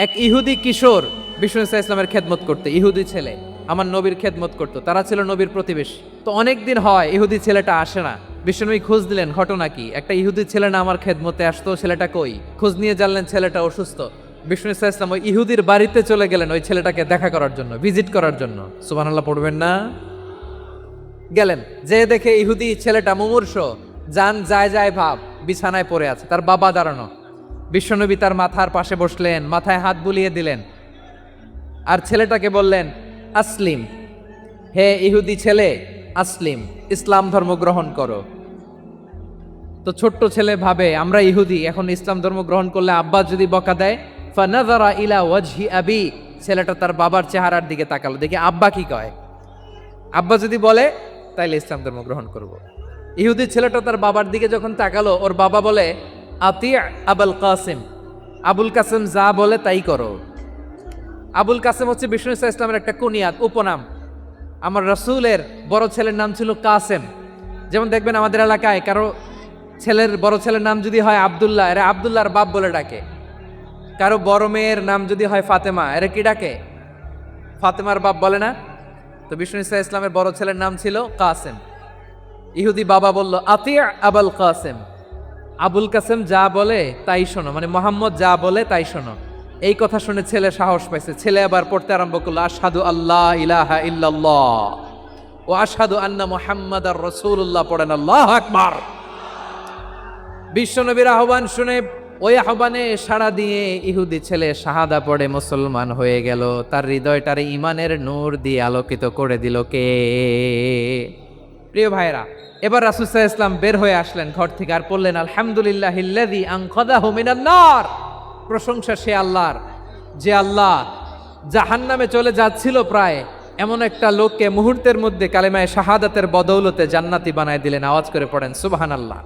এক ইহুদি কিশোর বিষ্ণু ইসা ইসলামের খেদমত করতে, ইহুদি ছেলে আমার নবীর খেদমত করতো, তারা ছিল নবীর প্রতিবেশী। তো অনেক দিন হয় ইহুদি ছেলেটা আসে না। বিষ্ণুনবী খোঁজ দিলেন, ঘটনা কি? একটা ইহুদি ছেলে না আমার খেদমতে আসতো, ছেলেটা কই? খোঁজ নিয়ে জানলেন ছেলেটা অসুস্থ। বিষ্ণু ইসা ইসলাম ওই ইহুদির বাড়িতে চলে গেলেন ওই ছেলেটাকে দেখা করার জন্য, ভিজিট করার জন্য। সুবহানাল্লাহ পড়বেন না? গেলেন, যে দেখে ইহুদি ছেলেটা মুমূর্ষ, জান যায় যায় ভাব, বিছানায় পড়ে আছে, তার বাবা দাঁড়ানো। বিশ্বনবী তার মাথার পাশে বসলেন, মাথায় হাত বুলিয়ে দিলেন, আর ছেলেটাকে বললেন, আসলিম, হে ইহুদি ছেলে, আসলিম, ইসলাম ধর্ম গ্রহণ করো। তো ছোট্ট ছেলে ভাবে আমরা ইহুদি, এখন ইসলাম ধর্ম গ্রহণ করলে আব্বা যদি বকা দেয়। ফানাযারা ইলা ওয়াজহি আবি, ছেলেটা তার বাবার চেহারার দিকে তাকালো, দেখি আব্বা কি কয়। আব্বা যদি বলে তাইলে ইসলাম ধর্ম গ্রহণ করব। ইহুদি ছেলেটা তার বাবার দিকে যখন তাকালো, ওর বাবা বলে, আতি আবুল কাসিম, আবুল কাসিম যা বলে তাই করো। আবুল কাসিম হচ্ছে বিষ্ণু ইসা ইসলামের একটা কুনিয়াত, উপনাম। আমার রাসূলের বড় ছেলের নাম ছিল কাসেম। যেমন দেখবেন আমাদের এলাকায় কারো ছেলের বড় ছেলের নাম যদি হয় আব্দুল্লাহ, এরা আব্দুল্লাহর বাপ বলে ডাকে। কারো বড় মেয়ের নাম যদি হয় ফাতেমা, এরা কি ডাকে? ফাতেমার বাপ বলে না? তো বিষ্ণু ইসা ইসলামের বড় ছেলের নাম ছিল কাসেম। ইহুদি বাবা বলল, আতি আবুল কাসেম, আবুল কাসেম যা বলে তাই শোনো, মানে মোহাম্মদ যা বলে তাই শোনো। এই কথা শুনে ছেলে সাহস পাইছে, ছেলে আবার পড়তে আরম্ভ করলো, আশহাদু আল্লাহ ইলাহা ইল্লাল্লাহ ও আশহাদু আন্না মুহাম্মাদার রাসূলুল্লাহ, পড়েন আল্লাহু আকবার। বিশ্বনবীর আহ্বান শুনে ওই আহ্বানে সাড়া দিয়ে ইহুদি ছেলে শাহাদা পড়ে মুসলমান হয়ে গেল। তার হৃদয়টারে ইমানের নূর দিয়ে আলোকিত করে দিল কে? প্রিয় ভাইরা, এবার রাসূল সাল্লাল্লাহু আলাইহি ওয়াসাল্লাম বের হয়ে আসলেন ঘর থেকে, আর বললেন, আলহামদুলিল্লাহিল্লাযী আনকাযাহু মিনান নার, প্রশংসা সে আল্লাহর যে আল্লাহ জাহান্নামে চলে যাচ্ছিল প্রায় এমন একটা লোককে মুহূর্তের মধ্যে কালেমায়ে শাহাদাতের বদৌলতে জান্নাতি বানায় দিলেন। আওয়াজ করে পড়েন সুবহানাল্লাহ।